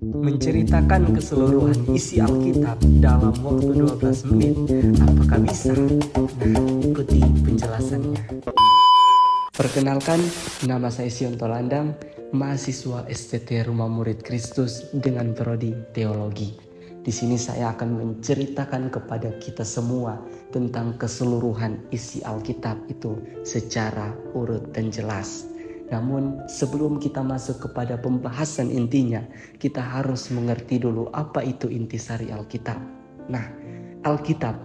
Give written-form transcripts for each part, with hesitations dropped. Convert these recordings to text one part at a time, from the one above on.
Menceritakan keseluruhan isi Alkitab dalam waktu 12 menit. Apakah bisa? Nah, ikuti penjelasannya. Perkenalkan, nama saya Sion Tolandang, mahasiswa STT Rumah Murid Kristus dengan prodi Teologi. Di sini saya akan menceritakan kepada kita semua tentang keseluruhan isi Alkitab itu secara urut dan jelas. Namun sebelum kita masuk kepada pembahasan intinya, kita harus mengerti dulu apa itu intisari Alkitab. Nah, Alkitab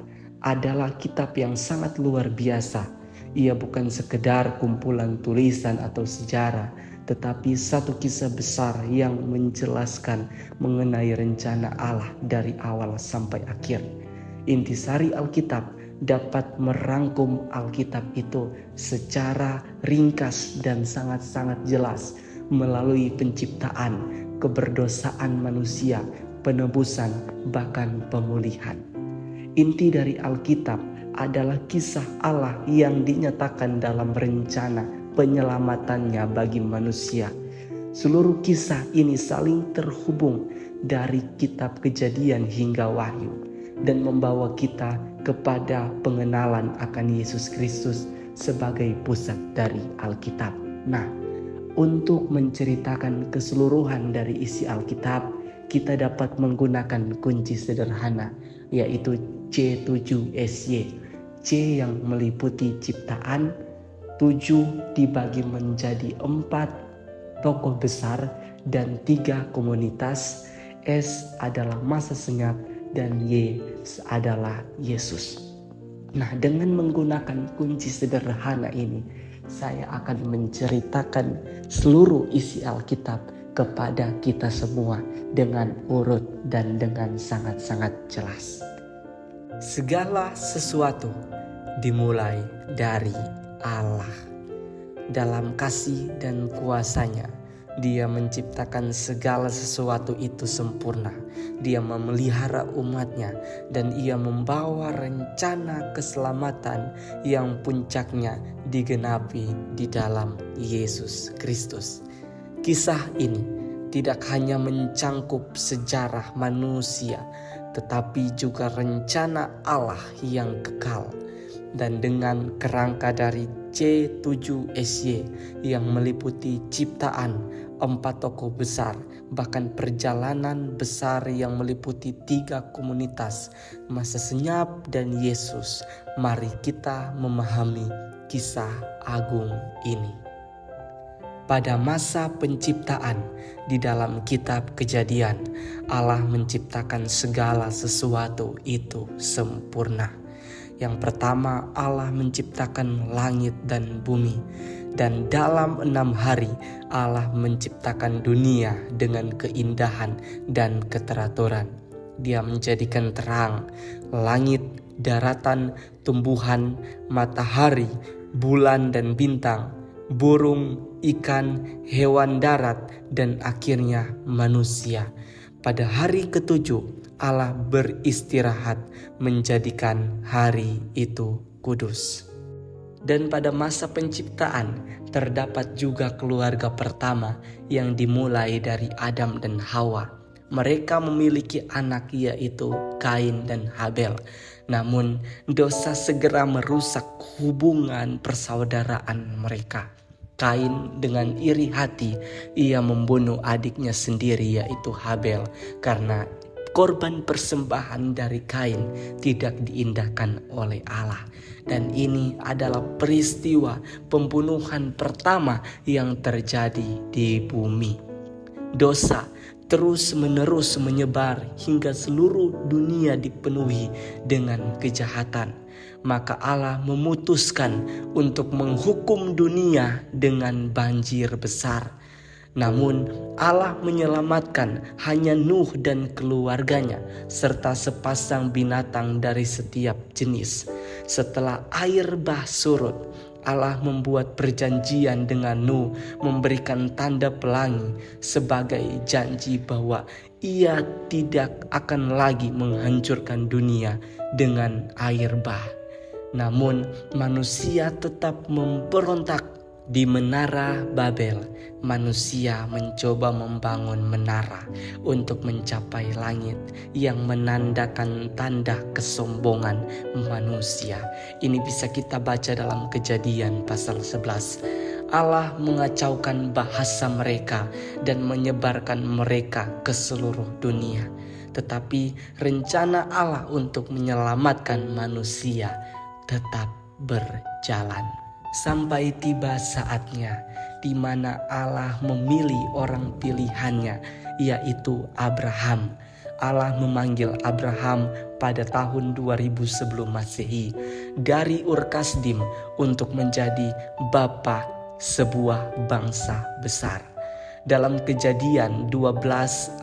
adalah kitab yang sangat luar biasa. Ia bukan sekedar kumpulan tulisan atau sejarah, tetapi satu kisah besar yang menjelaskan mengenai rencana Allah dari awal sampai akhir. Intisari Alkitab dapat merangkum Alkitab itu secara ringkas dan sangat-sangat jelas melalui penciptaan, keberdosaan manusia, penebusan, bahkan pemulihan. Inti dari Alkitab adalah kisah Allah yang dinyatakan dalam rencana penyelamatannya bagi manusia. Seluruh kisah ini saling terhubung dari kitab Kejadian hingga Wahyu dan membawa kita kepada pengenalan akan Yesus Kristus sebagai pusat dari Alkitab. Nah, untuk menceritakan keseluruhan dari isi Alkitab, kita dapat menggunakan kunci sederhana, yaitu C7SY. C yang meliputi ciptaan, 7 dibagi menjadi 4 tokoh besar dan 3 komunitas, S adalah masa senyap, dan Y adalah Yesus. Nah, dengan menggunakan kunci sederhana ini, saya akan menceritakan seluruh isi Alkitab kepada kita semua dengan urut dan dengan sangat-sangat jelas. Segala sesuatu dimulai dari Allah. Dalam kasih dan kuasa-Nya, Dia menciptakan segala sesuatu itu sempurna. Dia memelihara umat-Nya dan Ia membawa rencana keselamatan yang puncaknya digenapi di dalam Yesus Kristus. Kisah ini tidak hanya mencangkup sejarah manusia, tetapi juga rencana Allah yang kekal. Dan dengan kerangka dari C7SY yang meliputi ciptaan, 4 tokoh besar, bahkan perjalanan besar yang meliputi 3 komunitas, masa senyap dan Yesus, mari kita memahami kisah agung ini. Pada masa penciptaan di dalam kitab Kejadian, Allah menciptakan segala sesuatu itu sempurna. Yang pertama, Allah menciptakan langit dan bumi. Dan dalam 6 hari Allah menciptakan dunia dengan keindahan dan keteraturan. Dia menjadikan terang, langit, daratan, tumbuhan, matahari, bulan dan bintang, burung, ikan, hewan darat, dan akhirnya manusia. Pada hari ke-7 Allah beristirahat, menjadikan hari itu kudus. Dan pada masa penciptaan terdapat juga keluarga pertama yang dimulai dari Adam dan Hawa. Mereka memiliki anak, yaitu Kain dan Habel. Namun dosa segera merusak hubungan persaudaraan mereka. Kain dengan iri hati, ia membunuh adiknya sendiri, yaitu Habel, karena korban persembahan dari Kain tidak diindahkan oleh Allah. Dan ini adalah peristiwa pembunuhan pertama yang terjadi di bumi. Dosa terus-menerus menyebar hingga seluruh dunia dipenuhi dengan kejahatan. Maka Allah memutuskan untuk menghukum dunia dengan banjir besar. Namun Allah menyelamatkan hanya Nuh dan keluarganya serta sepasang binatang dari setiap jenis. Setelah air bah surut, Allah membuat perjanjian dengan Nuh, memberikan tanda pelangi sebagai janji bahwa Ia tidak akan lagi menghancurkan dunia dengan air bah. Namun manusia tetap memberontak Di menara Babel, manusia mencoba membangun menara untuk mencapai langit yang menandakan tanda kesombongan manusia. Ini bisa kita baca dalam Kejadian pasal 11. Allah mengacaukan bahasa mereka dan menyebarkan mereka ke seluruh dunia. Tetapi rencana Allah untuk menyelamatkan manusia tetap berjalan. Sampai tiba saatnya di mana Allah memilih orang pilihannya, yaitu Abraham. Allah memanggil Abraham pada tahun 2000 sebelum Masehi dari Ur Kasdim untuk menjadi bapa sebuah bangsa besar. Dalam Kejadian 12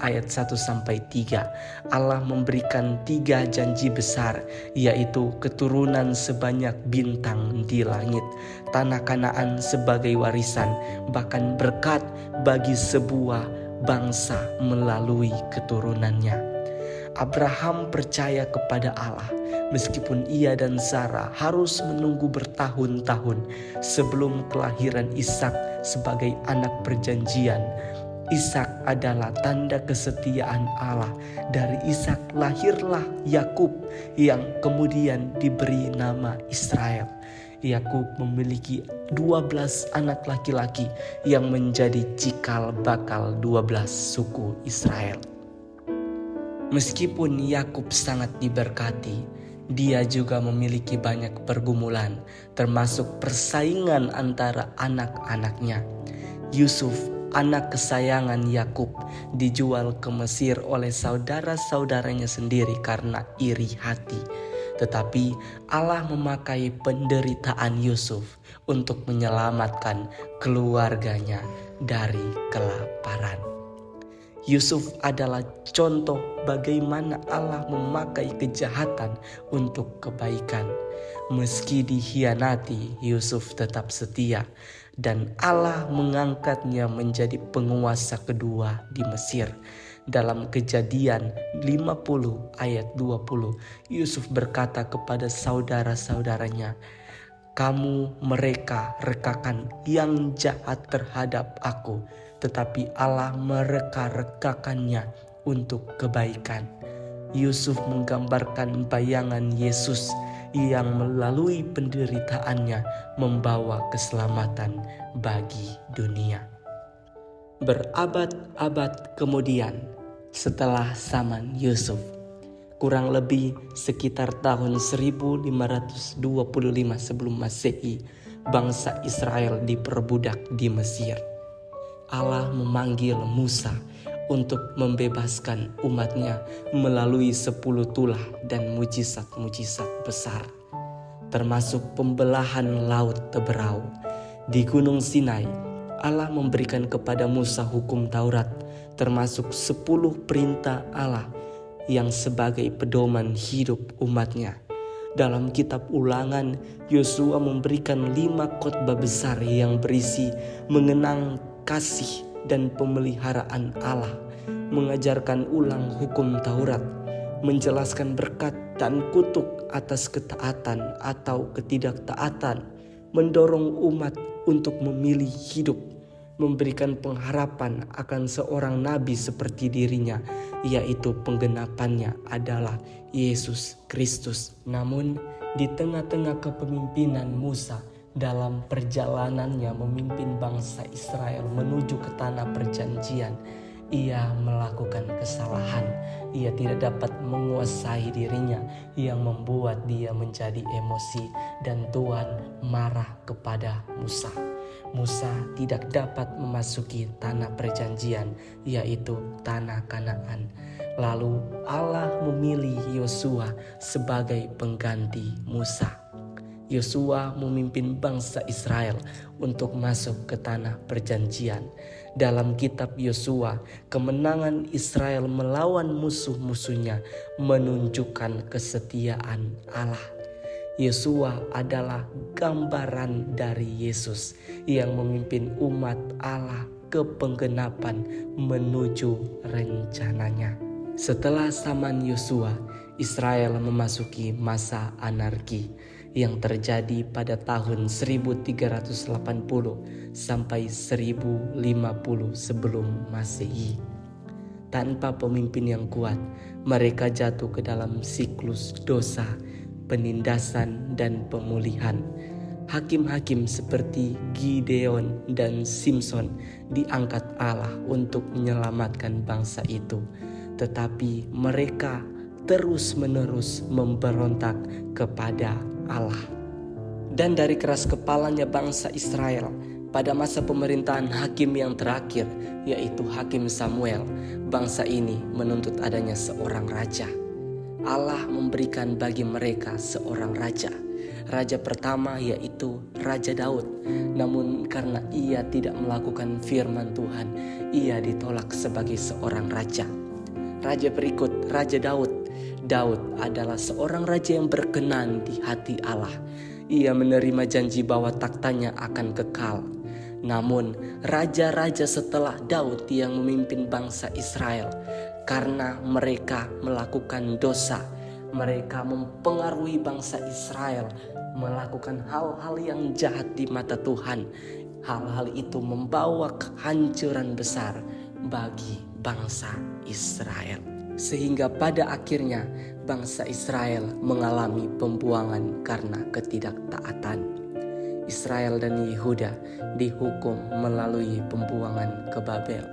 ayat 1-3, Allah memberikan 3 janji besar, yaitu keturunan sebanyak bintang di langit, tanah Kanaan sebagai warisan, bahkan berkat bagi sebuah bangsa melalui keturunannya. Abraham percaya kepada Allah meskipun ia dan Sarah harus menunggu bertahun-tahun sebelum kelahiran Ishak sebagai anak perjanjian. Ishak adalah tanda kesetiaan Allah. Dari Ishak lahirlah Yakub yang kemudian diberi nama Israel. Yakub memiliki 12 anak laki-laki yang menjadi cikal bakal 12 suku Israel. Meskipun Yakub sangat diberkati, dia juga memiliki banyak pergumulan, termasuk persaingan antara anak-anaknya. Yusuf, anak kesayangan Yakub, dijual ke Mesir oleh saudara-saudaranya sendiri karena iri hati. Tetapi Allah memakai penderitaan Yusuf untuk menyelamatkan keluarganya dari kelaparan. Yusuf adalah contoh bagaimana Allah memakai kejahatan untuk kebaikan. Meski dikhianati, Yusuf tetap setia dan Allah mengangkatnya menjadi penguasa kedua di Mesir. Dalam Kejadian 50 ayat 20, Yusuf berkata kepada saudara-saudaranya, "Kamu mereka rekakan yang jahat terhadap aku, tetapi Allah mereka-rekakannya untuk kebaikan." Yusuf menggambarkan bayangan Yesus yang melalui penderitaannya membawa keselamatan bagi dunia. Berabad-abad kemudian, setelah zaman Yusuf, kurang lebih sekitar tahun 1525 sebelum Masehi, bangsa Israel diperbudak di Mesir. Allah memanggil Musa untuk membebaskan umatnya melalui 10 tulah dan mujizat-mujizat besar, termasuk pembelahan laut Teberau. Di Gunung Sinai, Allah memberikan kepada Musa hukum Taurat, termasuk 10 perintah Allah yang sebagai pedoman hidup umatnya. Dalam kitab Ulangan, Yosua memberikan 5 khotbah besar yang berisi mengenang kasih dan pemeliharaan Allah, mengajarkan ulang hukum Taurat, menjelaskan berkat dan kutuk atas ketaatan atau ketidaktaatan, mendorong umat untuk memilih hidup, memberikan pengharapan akan seorang nabi seperti dirinya, yaitu penggenapannya adalah Yesus Kristus. Namun di tengah-tengah kepemimpinan Musa dalam perjalanannya memimpin bangsa Israel menuju ke tanah perjanjian, ia melakukan kesalahan. Ia tidak dapat menguasai dirinya yang membuat dia menjadi emosi dan Tuhan marah kepada Musa. Musa tidak dapat memasuki tanah perjanjian, yaitu tanah Kanaan. Lalu Allah memilih Yosua sebagai pengganti Musa. Yosua memimpin bangsa Israel untuk masuk ke tanah perjanjian. Dalam kitab Yosua, kemenangan Israel melawan musuh-musuhnya menunjukkan kesetiaan Allah. Yosua adalah gambaran dari Yesus yang memimpin umat Allah ke penggenapan menuju rencananya. Setelah zaman Yosua, Israel memasuki masa anarki, yang terjadi pada tahun 1380 sampai 1050 sebelum Masehi. Tanpa pemimpin yang kuat, mereka jatuh ke dalam siklus dosa, penindasan, dan pemulihan. Hakim-hakim seperti Gideon dan Simson diangkat Allah untuk menyelamatkan bangsa itu, tetapi mereka terus-menerus memberontak kepada Allah. Dan dari keras kepalanya bangsa Israel pada masa pemerintahan hakim yang terakhir, yaitu Hakim Samuel, bangsa ini menuntut adanya seorang raja. Allah memberikan bagi mereka seorang raja. Raja pertama yaitu Raja Daud. Namun karena ia tidak melakukan firman Tuhan, ia ditolak sebagai seorang raja. Raja berikut, Raja Daud. Daud adalah seorang raja yang berkenan di hati Allah. Ia menerima janji bahwa taktanya akan kekal. Namun raja-raja setelah Daud yang memimpin bangsa Israel, karena mereka melakukan dosa, mereka mempengaruhi bangsa Israel melakukan hal-hal yang jahat di mata Tuhan. Hal-hal itu membawa kehancuran besar bagi bangsa Israel. Sehingga pada akhirnya bangsa Israel mengalami pembuangan karena ketidaktaatan. Israel dan Yehuda dihukum melalui pembuangan ke Babel.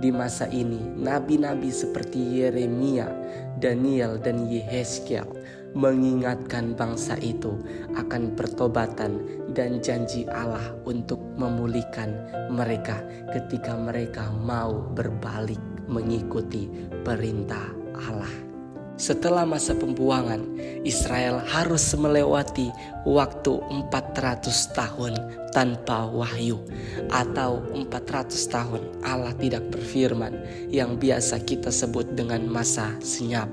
Di masa ini, nabi-nabi seperti Yeremia, Daniel, dan Yehezkiel mengingatkan bangsa itu akan pertobatan dan janji Allah untuk memulihkan mereka ketika mereka mau berbalik mengikuti perintah Allah. Setelah masa pembuangan, Israel harus melewati waktu 400 tahun tanpa wahyu, atau 400 tahun Allah tidak berfirman, yang biasa kita sebut dengan masa senyap.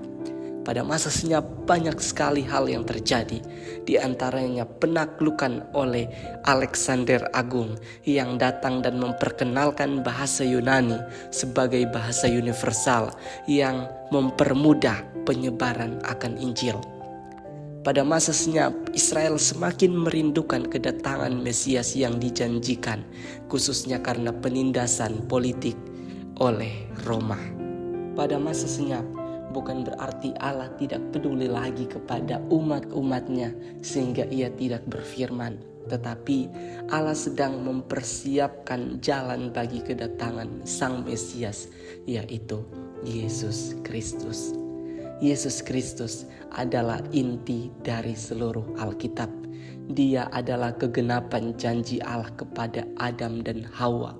Pada masa senyap banyak sekali hal yang terjadi, di antaranya penaklukan oleh Alexander Agung yang datang dan memperkenalkan bahasa Yunani sebagai bahasa universal yang mempermudah penyebaran akan Injil. Pada masa senyap, Israel semakin merindukan kedatangan Mesias yang dijanjikan, khususnya karena penindasan politik oleh Roma. Pada masa senyap, bukan berarti Allah tidak peduli lagi kepada umat-umatnya sehingga ia tidak berfirman. Tetapi Allah sedang mempersiapkan jalan bagi kedatangan Sang Mesias, yaitu Yesus Kristus. Yesus Kristus adalah inti dari seluruh Alkitab. Dia adalah kegenapan janji Allah kepada Adam dan Hawa,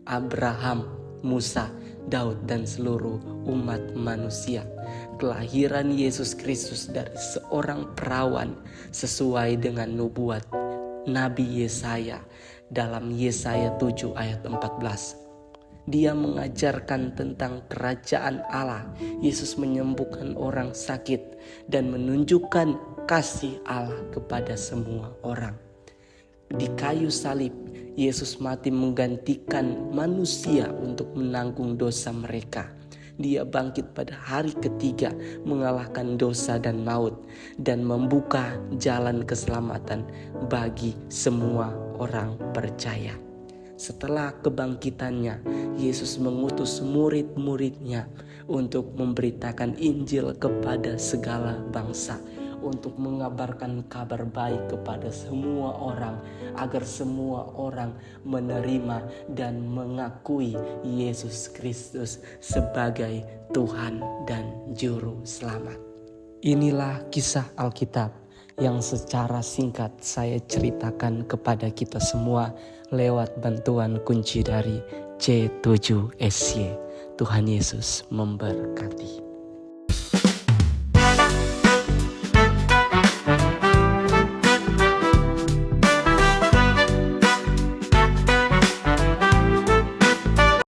Abraham, Musa, Daud, dan seluruh umat manusia. Kelahiran Yesus Kristus dari seorang perawan sesuai dengan nubuat Nabi Yesaya dalam Yesaya 7 ayat 14. Dia mengajarkan tentang kerajaan Allah. Yesus menyembuhkan orang sakit dan menunjukkan kasih Allah kepada semua orang. Di kayu salib, Yesus mati menggantikan manusia untuk menanggung dosa mereka. Dia bangkit pada hari ketiga mengalahkan dosa dan maut dan membuka jalan keselamatan bagi semua orang percaya. Setelah kebangkitannya, Yesus mengutus murid-muridnya untuk memberitakan Injil kepada segala bangsa, untuk mengabarkan kabar baik kepada semua orang, agar semua orang menerima dan mengakui Yesus Kristus sebagai Tuhan dan Juru Selamat. Inilah kisah Alkitab yang secara singkat saya ceritakan kepada kita semua lewat bantuan kunci dari C7SY. Tuhan Yesus memberkati.